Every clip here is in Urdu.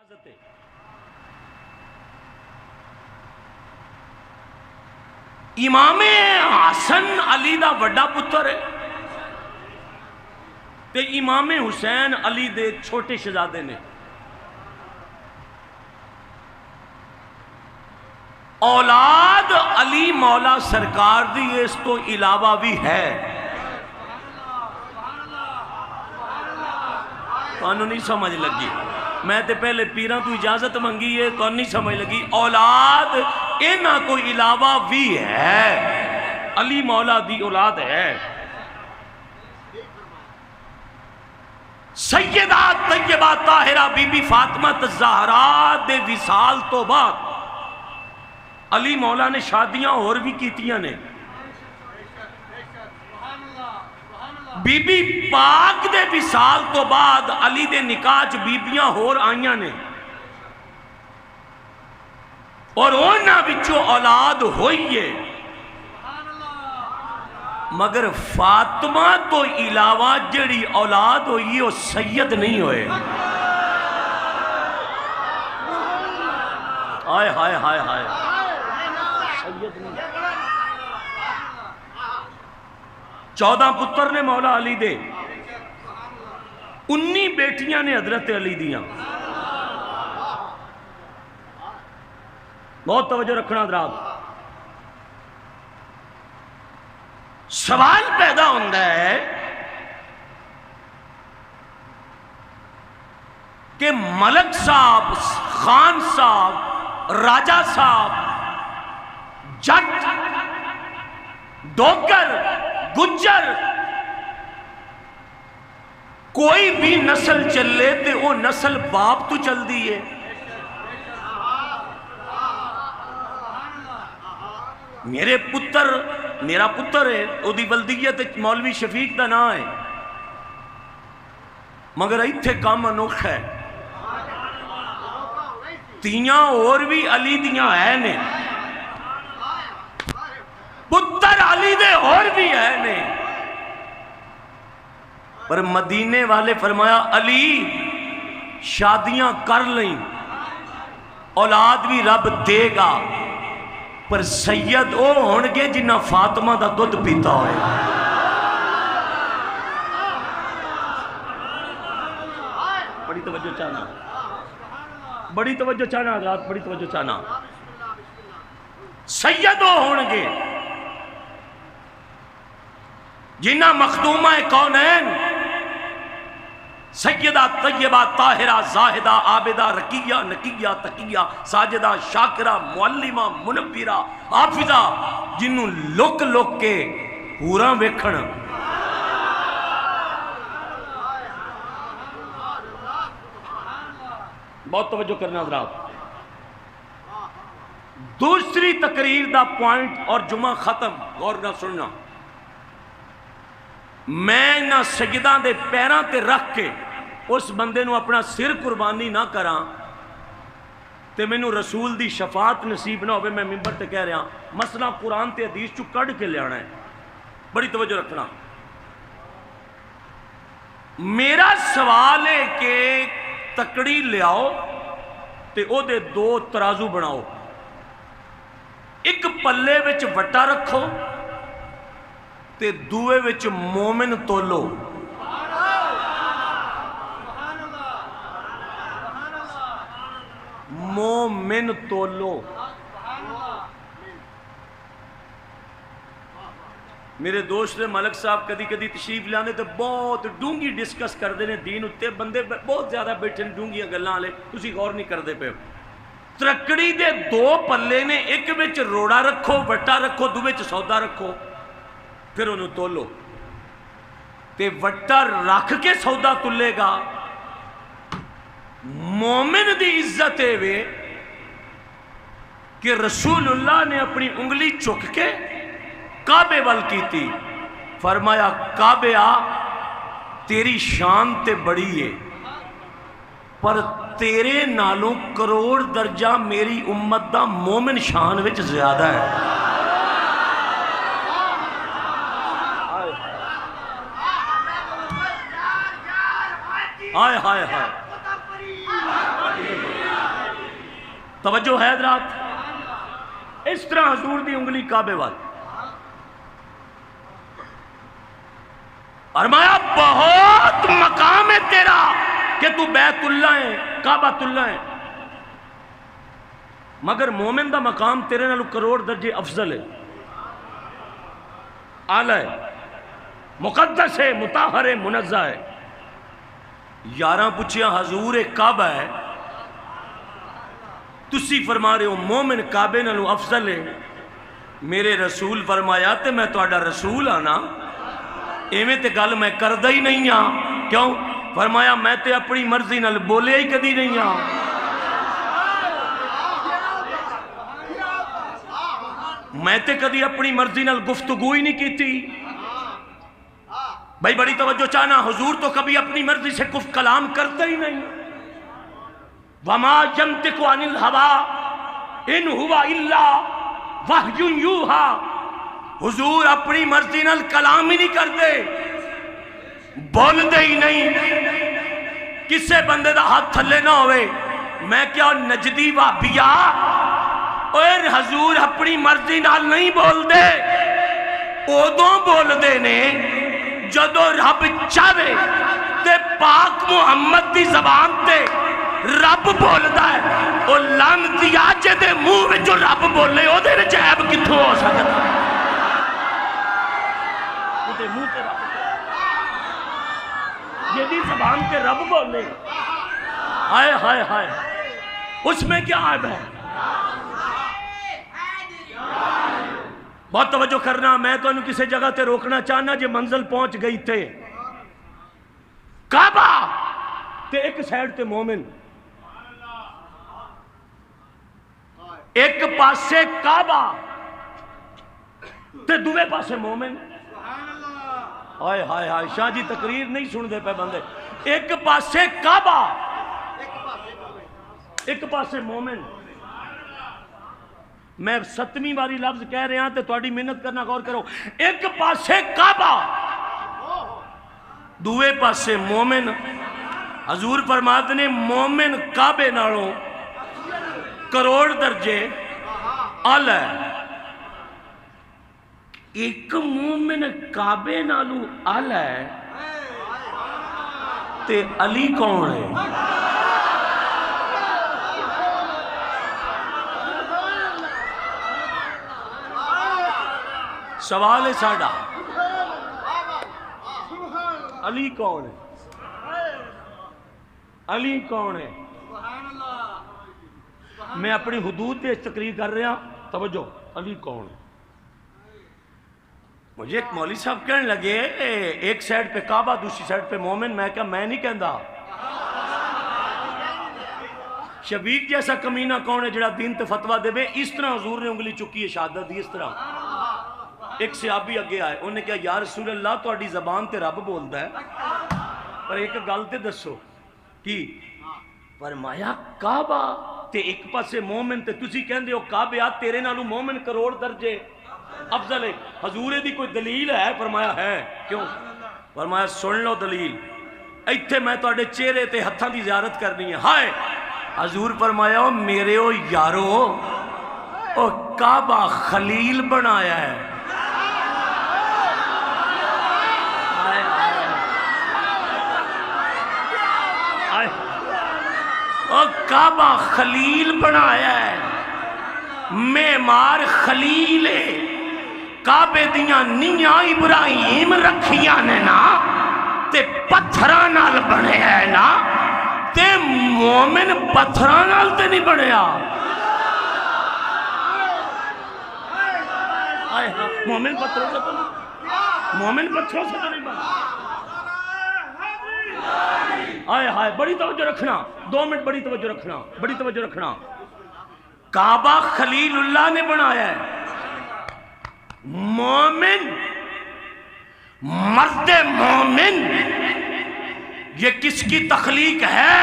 اجازت ہے۔ امام حسن علی دا وڈا پتر ہے تے امام حسین علی دے چھوٹے شہزادے نے۔ اولاد علی مولا سرکار دی اس تو علاوہ بھی ہے۔ کانوں نہیں سمجھ لگی، میں تے پہلے پیران تو اجازت منگی ہے، کون نہیں سمجھ لگی۔ اولاد اینا کو علاوہ بھی ہے، علی مولا دی اولاد ہے۔ سیدہ طیبہ طاہرہ بی بی فاطمہ الزہرا دے وصال تو بعد علی مولا نے شادیاں اور بھی کیتیاں نے۔ بی بی پاک دے وصال تو بعد علی دے نکاح بیبیاں اور آئیاں نے، اور اونا بچو اولاد ہوئی ہے، مگر فاطمہ تو علاوہ جڑی اولاد ہوئی وہ سید نہیں ہوئے۔ ہائے ہائے ہائے ہائے، سید نہیں۔ 14 پتر نے مولا علی دے، 19 بیٹیاں نے حضرت علی دیاں۔ بہت توجہ رکھنا حضرات۔ سوال پیدا ہوتا ہے کہ ملک صاحب، خان صاحب، راجہ صاحب، جٹ، ڈوگر، گجر، کوئی بھی نسل چلے تے وہ نسل باپ تو چل دی ہے۔ میرا پتر ہے، او دی ولدیت مولوی شفیق دا نام ہے، مگر ایتھے کام انوکھا ہے۔ تیاں اور بھی علی دیاں ہے نے، پتر علی دے اور بھی ہے نے، پر مدینے والے فرمایا علی شادیاں کر لیں، اولاد بھی رب دے گا، پر سید او ہونگے جنہ فاطمہ دا دودھ پیتا ہوئے۔ بڑی توجہ چاہنا، بڑی توجہ چاہنا حضرات، بڑی توجہ چاہنا۔ سید او ہونگے جنہ مخدومہ کونین، سیدہ طیبہ طاہرہ زاہدہ عابدہ رقیہ نقیہ تقیہ ساجدہ شاکرہ معلمہ منبرہ حافظہ، جنہوں لک لک کے پورا ویکھن۔ بہت توجہ کرنا حضرات۔ دوسری تقریر دا پوائنٹ اور جمعہ ختم، غور نہ سننا۔ میں نہ سجدہ دے پیران تے رکھ کے اس بندے نو اپنا سر قربانی نہ کراں تے میں نو رسول دی شفاعت نصیب نہ ہوئے۔ میں ممبر تے کہہ رہا مسئلہ قرآن تے حدیث چو کڑ کے لے آنا ہے، بڑی توجہ رکھنا۔ میرا سوال ہے کہ تکڑی لے آؤ تے او دے 2 ترازو بناؤ، ایک پلے وچ وٹا رکھو تے دوے وچ مومن تولو۔ مومن تولو۔ میرے دوست ملک صاحب کدی کدی تشریف لانے تو بہت ڈونگی ڈسکس کر دینے دین اتے، بندے بہت زیادہ بیٹھے ڈونگیاں گلاں لے، تسی غور نہیں کر دے پہ۔ ترکڑی دے 2 پلے نے، ایک وچ روڑا رکھو، وٹا رکھو، دو وچ سودا رکھو، پھر انہوں تولو تے وٹا رکھ کے سودا تلے گا۔ مومن دی عزت ہے وے کہ رسول اللہ نے اپنی انگلی چک کے کعبے وال کی تھی، فرمایا کعبے آ تیری شان تے بڑی ہے، پر تیرے نالوں کروڑ درجہ میری امت دا مومن شان وچ زیادہ ہے۔ ہائے ہائے ہائے، توجہ ہے حضرات؟ اس طرح حضور دی انگلی کعبے وال فرمایا بہت مقام ہے تیرا کہ تو بیت اللہ ہے، کعبۃ اللہ ہے، مگر مومن دا مقام تیرے نالو کروڑ درجے افضل ہے، اعلی ہے، مقدس ہے، مطہر ہے، منزہ ہے۔ یاراں پوچھیا حضور کعبہ ہے، تسی فرما رہے ہو مومن کعبے نالو افضل ہے، میرے رسول فرمایا تے میں تہاڈا رسول آنا، ایویں تے گل میں کردا ہی نہیں ہاں، کیوں؟ فرمایا میں تے اپنی مرضی نال بولے ہی کدی نہیں ہاں، میں تے کدی اپنی مرضی نال گفتگو ہی نہیں کیتی۔ بھائی بڑی توجہ چاہنا، حضور تو کبھی اپنی مرضی سے کلام کرتا ہی نہیں۔ وَمَا يَنْطِقُ عَنِ الْهَوَىٰ إِنْ هُوَ إِلَّا وَحْيٌ يُوحَىٰ، حضور اپنی مرضی نال کلام ہی نہیں کرتے، بول دے ہی نہیں۔ کسے بندے دا ہاتھ تھلے نہ ہوئے، میں کیا نجدی وہابیا، اور حضور اپنی مرضی نال نہیں بول دے، ادوں بول دے نے جدو رب چاہے تے پاک محمد دی زبان تے رب بولدا ہے، او لعنتیا جے منہ وچوں رب بولے او دے وچ عیب کتھوں ہو سکدا؟ تے منہ تے رب جیدی زبان تے رب بولے، ہائے ہائے ہائے، اس میں کیا عیب ہے؟ بہت توجہ کرنا، میں تو انہوں کسی جگہ تے روکنا چاہنا جے منزل پہنچ گئی تھے کعبہ تے ایک سائیڈ تے مومن، ایک پاسے کعبہ تے دوے پاسے مومن، ہائے ہائے ہائے، شاہ جی تقریر نہیں سن دے پہ بندے، ایک پاسے کعبہ ایک پاسے مومن۔ میں 7ویں باری لفظ کہہ رہے ہیں تے تھوڑی محنت کرنا غور کرو، ایک پاسے کعبہ دوے پاسے مومن۔ حضور فرماتے نے مومن کعبے نالوں کروڑ درجے اعلی ہے۔ ایک مومن کعبے نالوں اعلی ہے تے علی کون ہے؟ سوال ہے ساڑھا، علی کون ہے؟ علی کون ہے؟ میں اپنی حدود پہ تقریر کر رہا ہوں، توجہ، علی کون ہے؟ مجھے ایک مولوی صاحب کہنے لگے ایک سائڈ پہ کعبہ دوسری سائڈ پہ مومن، میں کہا میں نہیں کہندا۔ شبیق جیسا کمینہ کون ہے جڑا دین تے فتوہ دے بے؟ اس طرح حضور نے انگلی چکی ہے، شہادت دی اس طرح۔ ایک صحابی اگے آئے، انہوں نے کہا یا رسول اللہ تہاڈی زبان تے رب بولدا ہے، پر ایک گل تے دسو کی؟ فرمایا کعبہ تے ایک پاسے مومن تے تسی کہندے ہو کعبہ تیرے نالوں مومن کروڑ درجے افضل ہے، حضور دی کوئی دلیل ہے؟ فرمایا ہے، کیوں؟ فرمایا سن لو دلیل، ایتھے میں تہاڈے چہرے تے ہتھاں دی زیارت کرنی ہے۔ ہائے، حضور فرمایا میرے او یارو، او کعبہ خلیل بنایا ہے۔ اور کعبہ خلیل بنایا ہے، معمار خلیل ہے، کعبے دیاں نیاں ابراہیم رکھیاں نے نا تے پتھراں نال بنے ہے نا، تے مومن پتھراں نال تے نہیں بنیا۔ مومن پتھروں سے تو نہیں، مومن پتھروں سے تو نہیں بنا۔ آئے ہائے، بڑی توجہ رکھنا، 2 منٹ بڑی توجہ رکھنا، بڑی توجہ رکھنا۔ کعبہ خلیل اللہ نے بنایا ہے، مومن، مرد مومن، یہ کس کی تخلیق ہے؟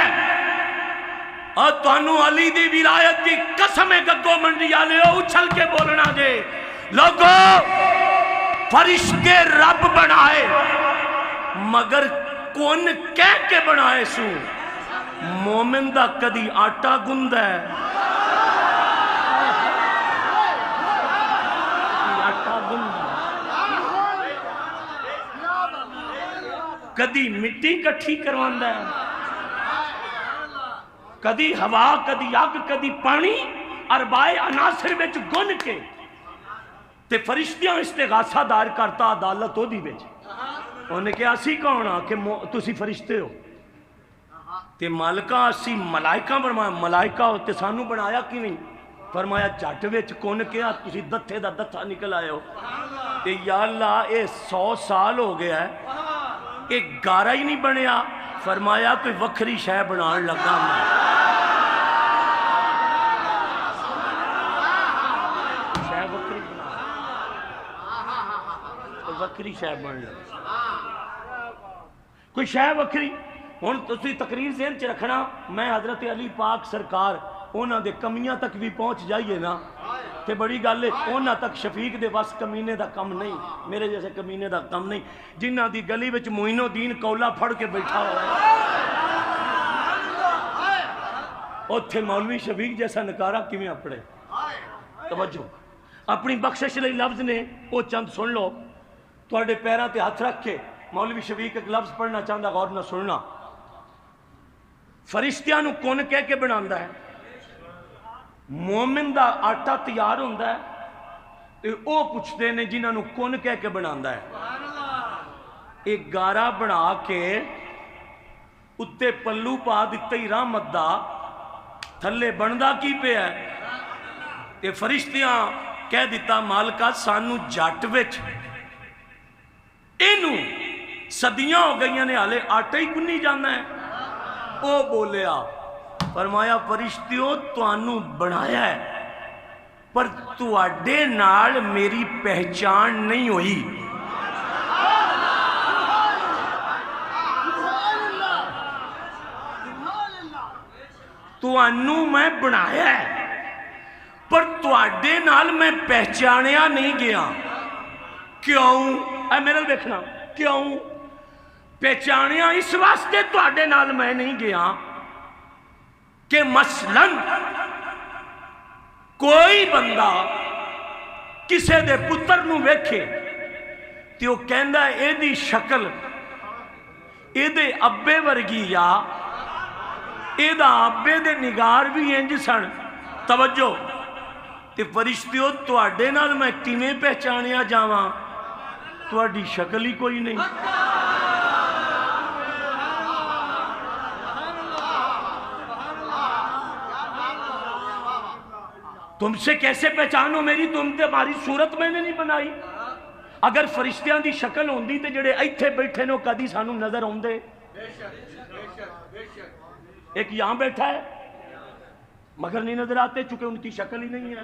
اور تانوں علی دی ولایت کی قسم گگو منڈیا لے اچھل کے بولنا جے لوگو، فرشتے رب بنائے مگر کون کہہ کے بنائے سو؟ مومن دا کدی آٹا گندہ ہے، کدی مٹی کٹھی کرواندہ ہے، کدی ہوا، کدی اگ، کدی پانی، اربائے عناصر وچ گن کے تے فرشتیاں استغاثہ دار کرتا عدالت ہو دی وچ۔ انہوں نے کہا اسی کون ہاں کہ تسی فرشتے ہو؟ تے مالکہ اسی ملائکہ بنوایا، ملائکہ ہو تے سانو بنایا کی نہیں؟ فرمایا جھٹ وچ کون کیا تسی دتھے دا دتھا نکل آئے ہو۔ تے یا اللہ اے 100 سال ہو گیا ہے، ایک گارا ہی نہیں بنیا۔ فرمایا کوئی وکھری شے بنان لگا میں، شے وکھری بنا، وکھری شے بن لگا، کوئی شے وکھری۔ ہن تسی تقریر ذہن چ رکھنا، میں حضرت علی پاک سرکار انہاں دے کمیاں تک بھی پہنچ جائیے نا تے بڑی گل ہے، انہاں تک شفیق دے بس کمینے دا کم نہیں، میرے جیسے کمینے دا کم نہیں، جنہاں دی گلی وچ معین الدین کولا پھڑ کے بیٹھا ہوا ہے، اوتھے مولوی شفیق جیسا نکارہ کیویں اپڑے۔ توجہ، اپنی بخشش لئی لفظ نے وہ چند سن لو، تواڈے پیراں تے ہاتھ رکھ کے مولوی شفیق ایک لفظ پڑھنا چاہندا، غور نہ سننا۔ فرشتیاں نو کون کہہ کے بناندا ہے؟ مومن دا آٹا تیار ہوندا ہے تے او پوچھتے نے جنہاں نو کون کہہ کے بناندا ہے۔ ایک گارا بنا کے اتے پلو پا دتے ہی رحمت دا، تھلے بندا کی پہ ہے؟ تے فرشتیاں کہہ دیتا مالکہ سانو جٹ وچ اینو صدیاں ہو گئیاں نے حالے آٹا ہی گنی جانا ہے۔ او بولیا، فرمایا فرشتیوں توانو بنایا ہے پر تواڈے نال میری پہچان نہیں ہوئی۔ توانو میں بنایا ہے پر تواڈے نال میں پہچانیا نہیں گیا۔ کیوں؟ اے میرے دیکھنا، کیوں پہچانیا اس واسطے تواڈے نال میں نہیں گیا کہ مثلاً کوئی بندہ کسے دے پتر نو ویکھے تے وہ کہندا ہے اے دی شکل اے دے ابے ورگی، یا اے دا ابے دے نگار بھی انج سن۔ توجہ، تے فرشتیوں تواڈے نال میں کیویں پہچانیا جاواں؟ تواڈی شکل ہی کوئی نہیں۔ تم سے کیسے پہچانو میری؟ تم تے ہماری صورت میں نے نہیں بنائی۔ اگر فرشتیاں دی شکل ہوندی تے جڑے ایتھے بیٹھے نو کدی سانو نظر ہوندے؟ ایک یہاں بیٹھا ہے مگر نہیں نظر آتے چونکہ ان کی شکل ہی نہیں ہے۔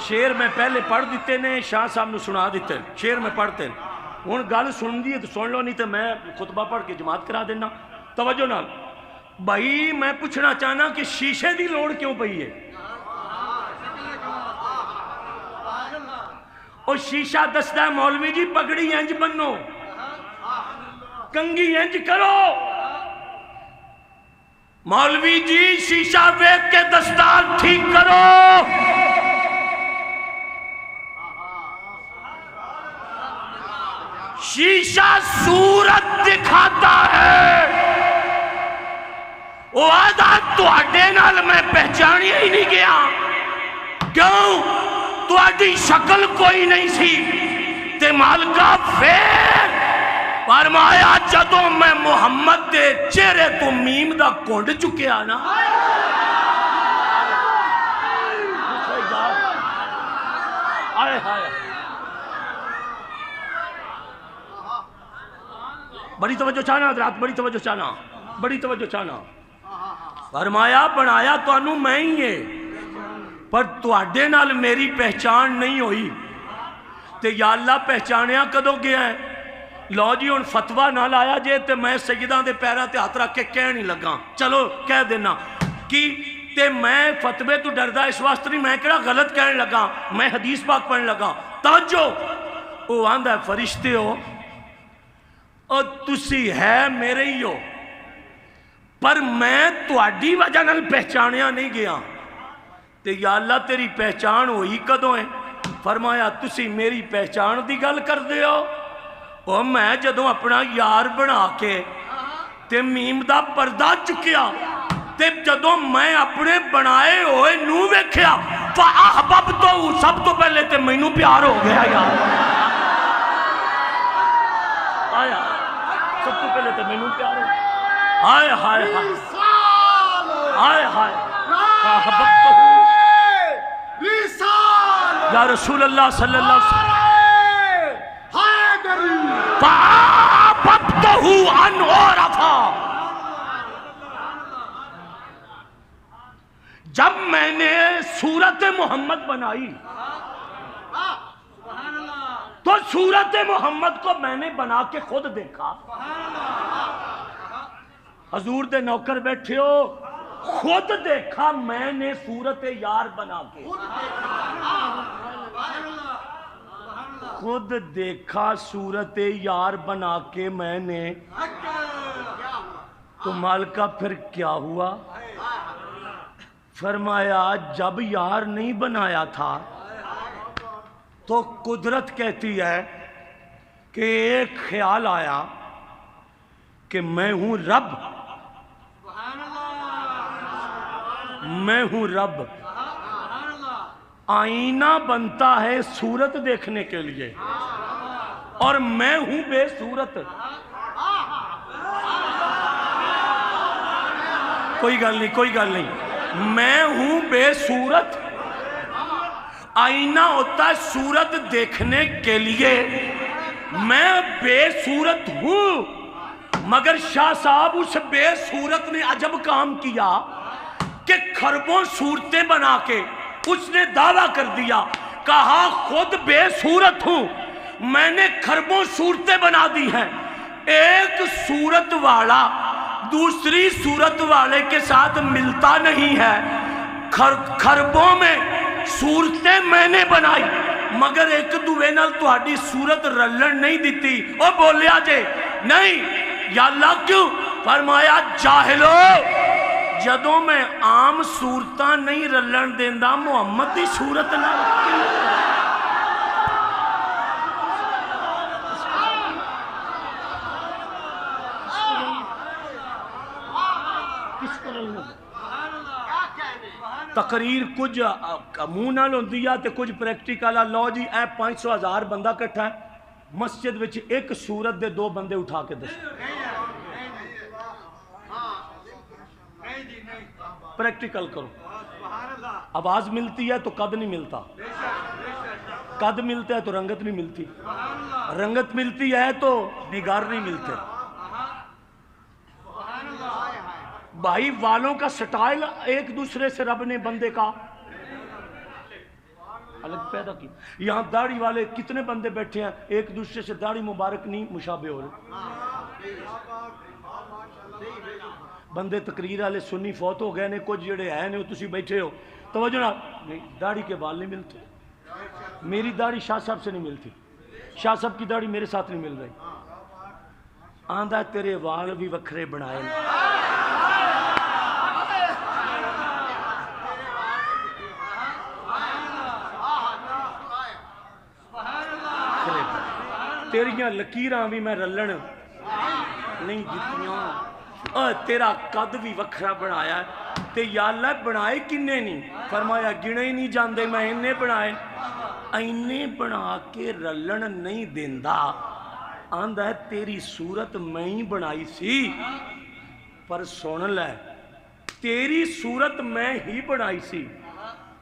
شیر میں پہلے پڑھ دیتے نے، شاہ صاحب نے سنا دیتے، شیر میں پڑھتے ہیں۔ ہن گل سن دی تو سن لو، نہیں تو میں خطبہ پڑھ کے جماعت کرا دینا۔ توجہ نال بھائی میں پوچھنا چاہنا کہ شیشے دی لوڑ کیوں پئی ہے؟ اور شیشہ دستا ہے مولوی جی پگڑی انج بنو، کنگھی انج کرو۔ مولوی جی شیشہ ویکھ کے دستار ٹھیک کرو۔ شیشہ صورت دکھاتا ہے، وہ آدھا تواڈے نال میں پہچانیا ہی نہیں گیا۔ کیوں؟ تواڈی شکل کوئی نہیں سی۔ تے مالکہ پھر فرمایا جدوں میں محمد دے چہرے تو میم دا کونڈ چکیا نا، آئے ہائے، بڑی توجہ چاہنا حضرات، بڑی توجہ چاہنا، بڑی توجہ چاہنا۔ فرمایا بنایا تو انو میں ہی ہے پر تواڈے نال میری پہچان نہیں ہوئی۔ تے یا اللہ پہچانیا کدوں گیا ہے؟ لو جی ہن فتویٰ نہ لایا جے تے میں سیداں دے پیراں تے ہاتھ رکھ کے کہہ نہیں لگا، چلو کہہ دینا کہ تے میں فتوے تو ڈردا اس واسطے نہیں، میں کہڑا غلط کہنے لگا، میں حدیث پاک پڑھنے لگا۔ توجہ، وہ آندا ہے فرشتے ہو اور تسی ہے میرے ہی ہو پر میں تواڈی وجہ نال پہچانیا نہیں گیا۔ تے یا اللہ تیری پہچان ہوئی کدوں ہے؟ فرمایا تسی میری پہچان دی گل کر دے ہو او میں جدوں اپنا یار بنا کے تے میم دا پردہ چکیا تے جدوں میں اپنے بنائے ہوئے نو ویکھیا فاحببتو سب تو پہلے تے مینوں پیار ہو گیا یار آیا سب تو پہلے تے مینوں پیار ہو گیا ہائے ہائے ہائے ہائے ہائے فاحببتو یا رسول اللہ صلی اللہ علیہ وسلم فاحببتو ان عرفا جب میں نے سورت محمد بنائی تو سورت محمد کو میں نے بنا کے خود دیکھا حضور دے نوکر بیٹھے ہو خود دیکھا میں نے سورت یار بنا کے خود دیکھا سورت یار بنا کے میں نے تو مالکہ پھر کیا ہوا فرمایا جب یار نہیں بنایا تھا تو قدرت کہتی ہے کہ ایک خیال آیا کہ میں ہوں رب میں ہوں رب آئینہ بنتا ہے صورت دیکھنے کے لیے اور میں ہوں بے صورت کوئی گل نہیں کوئی گل نہیں میں ہوں بے صورت آئینہ ہوتا ہے صورت دیکھنے کے لیے میں بے صورت ہوں مگر شاہ صاحب اس بے صورت نے عجب کام کیا کہ خربوں صورتیں بنا کے اس نے دعویٰ کر دیا کہا خود بے صورت ہوں میں نے خربوں صورتیں بنا دی ہیں ایک صورت والا دوسری صورت والے کے ساتھ ملتا نہیں ہے خربوں میں صورتیں میں نے بنائی مگر ایک دوے نال تہاڈی صورت رلن نہیں دیتی او بولیا جے نہیں یا اللہ کیوں فرمایا جاہلو جدوں میں عام صورتاں نہیں رلن دیندا محمد دی صورت نال تقریر کچھ منہ نال ہوندی ہے تے کچھ پریکٹیکل لو جی اے 500,000 بندہ کٹھا ہے مسجد وچ ایک صورت دے 2 بندے اٹھا کے دس پریکٹیکل کرو آواز ملتی ہے تو قد نہیں ملتا قد ملتا ہے تو رنگت نہیں ملتی رنگت ملتی ہے تو نگار نہیں ملتے بھائی والوں کا سٹائل ایک دوسرے سے رب نے بندے کا الگ پیدا کی یہاں داڑھی والے کتنے بندے بیٹھے ہیں ایک دوسرے سے داڑھی مبارک نہیں مشابہ ہو رہے بندے تقریر والے سنی فوت ہو گئے نے کچھ جڑے ہیں نے تسی بیٹھے ہو توجہ نہ نہیں داڑھی کے بال نہیں ملتے میری داڑھی شاہ صاحب سے نہیں ملتی شاہ صاحب کی داڑھی میرے ساتھ نہیں مل رہی آندہ تیرے وال بھی وکھرے بنائے تیریاں لکیراں بھی میں رلن نہیں جتیاں تیرا قد بھی وکھرا بنایا تے یا اللہ بنائے کنے نہیں فرمایا گنے ہی نہیں جاندے میں انہیں بنائے اینے بنا کے رلن نہیں دیندا آندہ ہے تیری صورت میں ہی بنائی سی پر سن لے تیری صورت میں ہی بنائی سی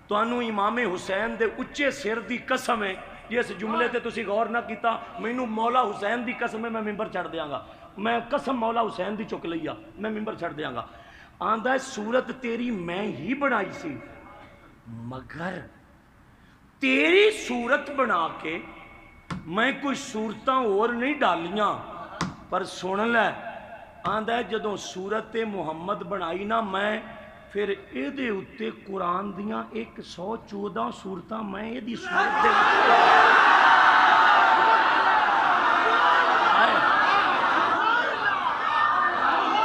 تو انہوں امام حسین دے اچھے سر دی قسم ہے جس جملے تے تسی غور نہ کیتا مینوں مولا حسین دی قسم ہے میں ممبر چڑھ دیاں گا میں قسم مولا حسین دی چک لیا میں ممبر چڑھ دیاں گا آندہ ہے صورت تیری میں ہی بنائی سی مگر تیری صورت بنا کے میں کوئی صورتاں اور نہیں ڈالیاں پر سن لے آندہ ہے جدوں صورت محمد بنائی نا میں پھر اے دے اتے قرآن دیاں 114 صورتاں میں اے دی صورت دے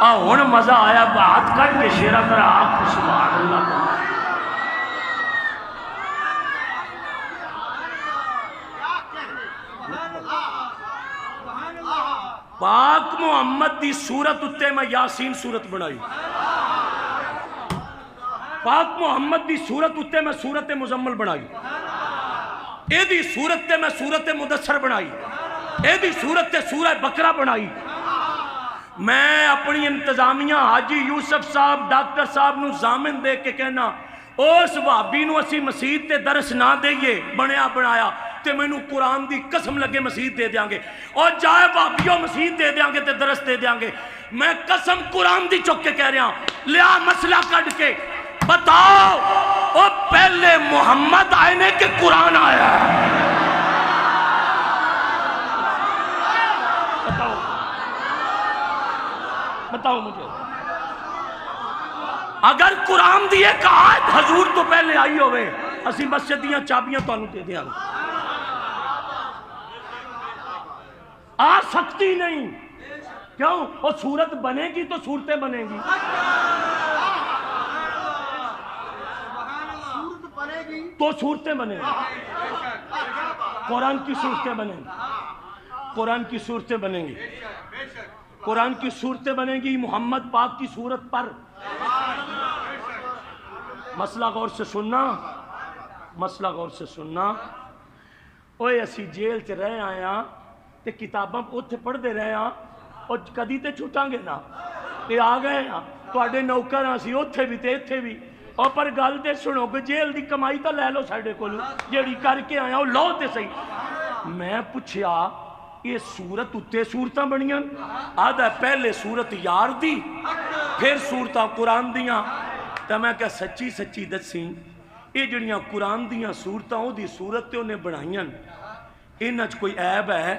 ہن مزہ آیا بات کر کے شیرہ کر آپ سبحان اللہ پاک محمد دی صورت اتے میں یاسین صورت بنائی، پاک محمد دی صورت اتے میں صورت مزمل بنائی، اے دی صورت تے میں صورت مدثر بنائی، اے دی صورت تے سورہ بقرہ بنائی۔ میں اپنی انتظامیہ حاجی یوسف صاحب ڈاکٹر صاحب نو ضامن دے کے کہنا اس وہابی نو اسی مسجد تے درس نہ دئیے بنیا بنایا تے میں نو قرآن دی قسم لگے مسجد دے دیاں گے، اور جائے وہابیوں مسجد دے دیاں گے تے درس دے دیاں گے۔ میں قسم قرآن دی چک کے کہہ رہا ہوں، لیا مسئلہ کٹ کے بتاؤ او پہلے محمد آئے نے کہ قرآن آیا ہے؟ بتاؤ مجھے، اگر قرآن دی ایک آیت حضور تو پہلے آئی ہوئے اسی مسجد دیاں چابیاں تو انہوں دے دیا گا، آ سکتی نہیں۔ کیوں؟ وہ صورت بنے گی تو صورتیں بنے گی، تو صورتیں بنے گی، قرآن کی صورتیں بنیں گی، قرآن کی صورتیں بنیں گی، قرآن کی صورتیں بنیں گی محمد پاک کی صورت پر۔ مسئلہ غور سے سننا، مسئلہ غور سے سننا۔ اوے اسی جیل چ رہ آیا تے کتاباں اتھے پڑھ دے رہے ہاں اور کدی تے چھٹاں گے نا، تے آ گئے ہاں تواڈے نوکر ہاں سی اتھے بھی تے اتھے بھی، اور پر گل تے سنو کہ جیل دی کمائی تو لے لو ساڈے کولوں جیڑی کر کے آیا او لو تے صحیح۔ میں پوچھیا یہ صورت اتے صورتاں بنیاں؟ آدھا پہلے صورت یار دی پھر صورتاں قرآن دیاں۔ تو میں کہا سچی سچی دسیں یہ جڑیاں قرآن دیاں صورتاں او دی صورت تے انہیں بنائیاں، انہاں چ کوئی عیب ہے؟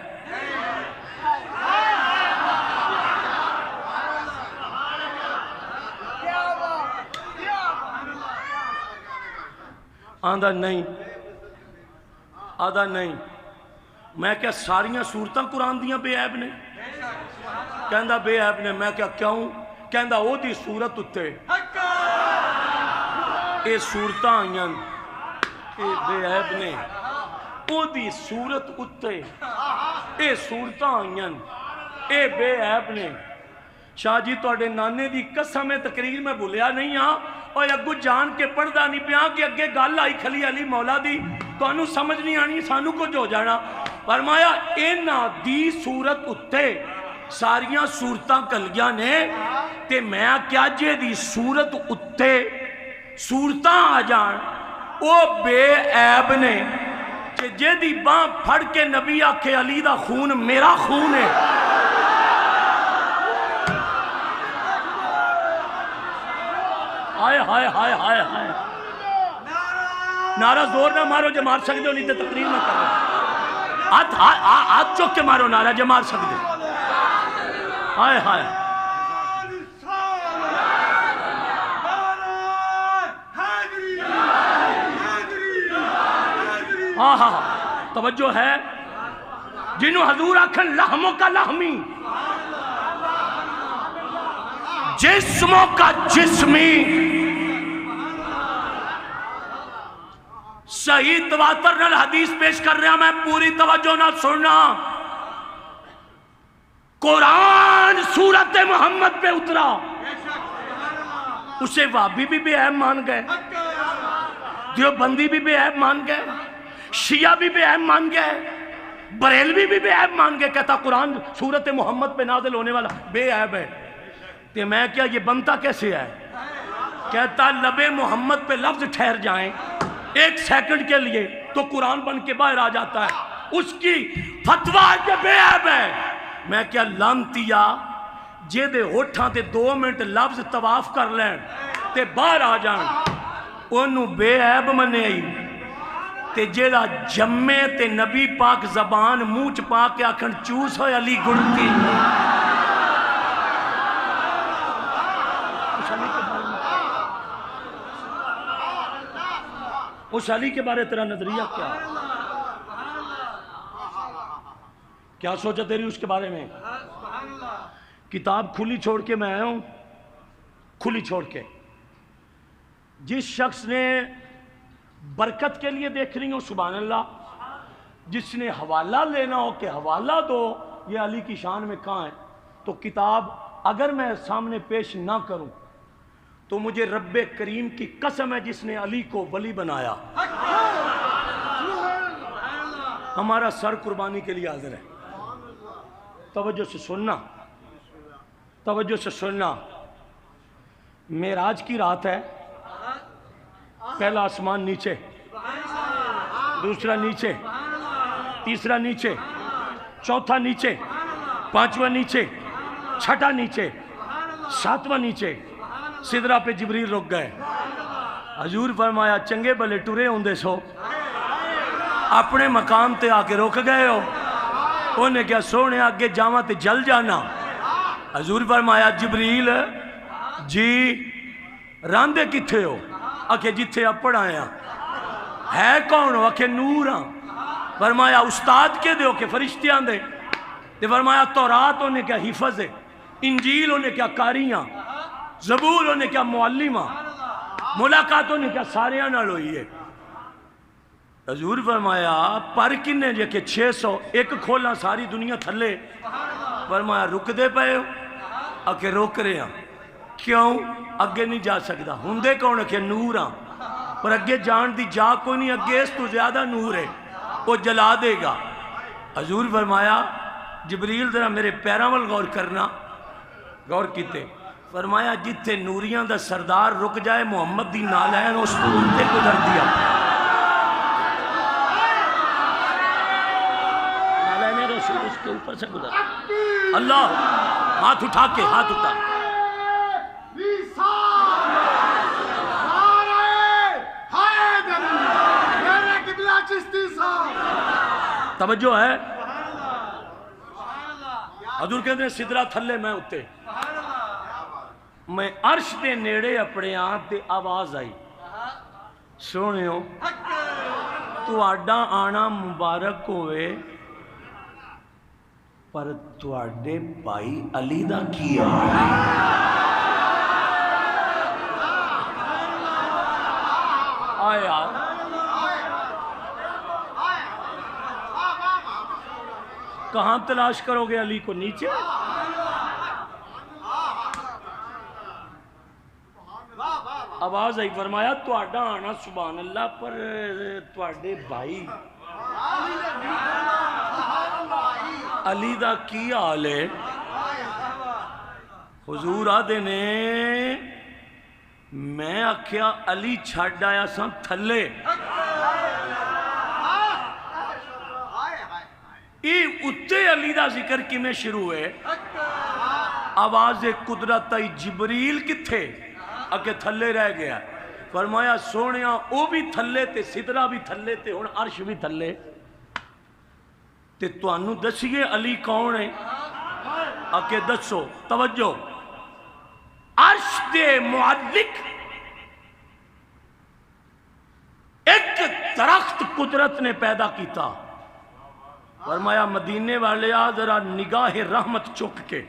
آدھا نہیں، آدھا نہیں۔ میں کہا ساریاں صورتاں قرآن دیاں بے عیب نے؟ کہندہ بے عیب نے۔ میں کہا کیوں؟ کہندہ او دی صورت اتے اے صورتاں آئیاں اے بے عیب نے، او دی صورت اتے اے صورتاں آئیاں اے بے عیب نے۔ شاہ جی توڑے نانے دی قسم تقریر میں بھولیا نہیں ہاں، اور اگو جان کے پڑھدا نہیں پیا کہ اگے گل آئی کھلی علی مولا دی تو انہوں سمجھ نہیں آنی سانو کچھ ہو جانا۔ فرمایا اینا دی صورت اتے ساریاں صورتاں کلیاں نے تے میں کیا جے دی صورت اتے صورتاں آ جان او بے عیب نے جے دی باں پھڑ کے نبی آکھے علی دا خون میرا خون ہے۔ ہائے ہائے ہائے ہائے ہائے، نعرہ زور نہ مارو جو مار سکتے ہو نہیں تو تقریر نہ کرو، ہاتھ چک کے مارو نعرہ جو مار سکتے ہو۔ ہائے ہائے ہاں ہاں توجہ ہے، جنہوں حضور آکھن لحموں کا لحمی جسموں کا جسمی، صحیح تواتر نال حدیث پیش کر رہا میں پوری توجہ نہ سننا۔ قرآن سورت محمد پہ اترا، اسے وابی بھی بے عیب مان گئے، دیوبندی بھی بے عیب مان گئے، شیعہ بھی بے عیب مان گئے، بریلوی بھی بے عیب مان گئے۔ کہتا قرآن سورت محمد پہ نازل ہونے والا بے عیب ہے۔ کہ میں کیا یہ بنتا کیسے ہے؟ کہتا لب محمد پہ لفظ ٹھہر جائیں ایک سیکنڈ کے لیے تو قرآن بن کے باہر آ جاتا ہے، اس کی فتویٰ کے بے عیب ہے۔ میں کیا لانتیا جے دے ہوٹھاں تے 2 منٹ لفظ طواف کر لین تے باہر آ جان انہوں بے عیب منے ہی، تے جیڑا جمے تے نبی پاک زبان موچ پاک کے آکھن چوس ہوئے علی گڑتی۔ اس علی کے بارے تیرا نظریہ کیا ہے؟ کیا سوچا تیری اس کے بارے میں؟ کتاب کھلی چھوڑ کے میں آیا ہوں، کھلی چھوڑ کے۔ جس شخص نے برکت کے لیے دیکھ رہی ہوں سبحان اللہ، جس نے حوالہ لینا ہو کہ حوالہ دو یہ علی کی شان میں کہاں ہے؟ تو کتاب اگر میں سامنے پیش نہ کروں تو مجھے رب کریم کی قسم ہے جس نے علی کو ولی بنایا، ہمارا سر قربانی کے لیے حاضر ہے۔ توجہ سے سننا، توجہ سے سننا۔ معراج کی رات ہے، پہلا آسمان نیچے، دوسرا نیچے، تیسرا نیچے، چوتھا نیچے، پانچواں نیچے، چھٹا نیچے، ساتواں نیچے، سدرہ پہ جبریل رک گئے۔ حضور فرمایا چنگے بلے ٹرے ہوندے سو، اپنے مقام تے آ کے رک گئے ہو، انہیں کیا سونے آگے جاواں تے جل جانا۔ حضور فرمایا جبریل جی راندے کتھے ہو؟ آکھے جتھے اپڑ آیا۔ ہے کون ہو؟ آکھے نور ہاں۔ فرمایا استاد کے دے ہو کہ فرشتے آن دے؟ تے فرمایا تورات انہیں کیا حفظ ہے، انجیل انہیں کیا کاریاں، زبور انہیں کیا معلمہ، ملاقات انہیں کیا سارے نال ہوئی ہے۔ حضور فرمایا پر کنے جے کہ 600 ایک کھولا ساری دنیا تھلے۔ فرمایا رک دے پئے ہو؟ آکے روک رہے ہیں۔ کیوں؟ اگے نہیں جا سکتا۔ ہندے کون کہ نور ہاں، پر اگے جان دی جا کوئی نہیں، اگے اس تو زیادہ نور ہے، وہ جلا دے گا۔ حضور فرمایا جبریل ذرا میرے پیراں وال غور کرنا۔ غور کیتے؟ فرمایا جتھے نوریاں دا سردار رک جائے محمد دی نالین اس کو انتے گزر دیا۔ نالین رسول اس کے اوپر سے گزر۔ اللہ ہاتھ اٹھا کے، ہاتھ اٹھا توجہ ہے۔ حضور کہتے ہیں سدرہ تھلے میں اتے، میں عرش دے نیڑے اپنے آن تے آواز آئی، سونیو تو آڈا آنا مبارک ہوئے پر تو آڈے بھائی علی دا کیا آیا۔ کہاں تلاش کرو گے علی کو؟ نیچے۔ آواز آئی، فرمایا تو آڈا آنا سبحان اللہ پر تو آڈے بھائی علی دا کی حال ہے؟ حضور آدھے نے میں آکھیا علی چھڑ آیا سان تھلے۔ اتے علی دا ذکر کی میں شروع ہے۔ آواز قدرت آئی جبریل کتھے؟ اکے تھلے رہ گیا۔ فرمایا سونیاں او بھی تھلے تے سدرہ بھی تھلے تے ہن عرش بھی تھلے تے تو انو دسیے علی کون ہے؟ اکے دسو۔ توجہ، عرش دے معلق ایک درخت قدرت نے پیدا کیتا۔ فرمایا مدینے والے ذرا نگاہ رحمت چک کے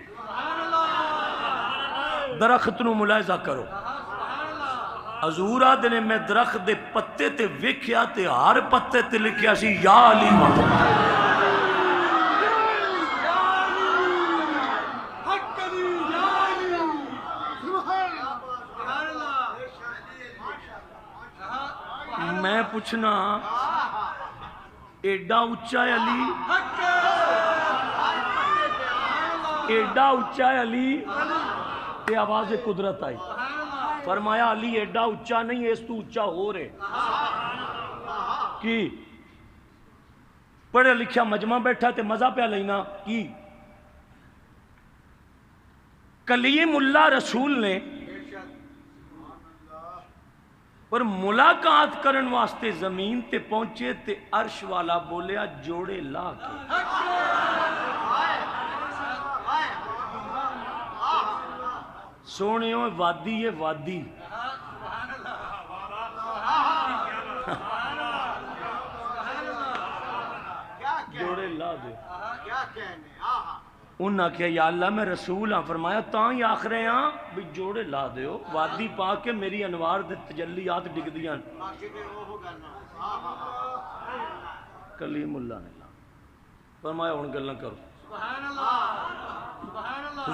درخت نو ملاحظہ کرو۔ حضور آدھے نے میں درخت دے پتے تے ویکھیا تے ہر پتے تے لکھیا سی یا علی محمد۔ میں پوچھنا ایڈا اچھا ہے علی؟ ایڈا اچھا ہے علی؟ تے آواز قدرت آئی۔ فرمایا علی ایڈا اچھا نہیں ہے، اس تو اچھا ہو رہے کی پڑھے لکھیا مجمع بیٹھا تے مزہ پہ لینا کی کلیم اللہ رسول نے پر ملاقات کرن واسطے زمین تے پہنچے تے عرش والا بولیا جوڑے لا کے۔ سونیوں وادی یہ وادی جوڑے لا دے۔ انہاں کہا یا اللہ میں رسول ہاں۔ فرمایا تاں ہی آخرے ہاں بھی جوڑے لا دیو، وادی پا کے میری انوار دے تجلیات ڈگ دیاں۔ کلیم اللہ نے فرمایا ہن گلاں کرو۔ سبحان اللہ سبحان اللہ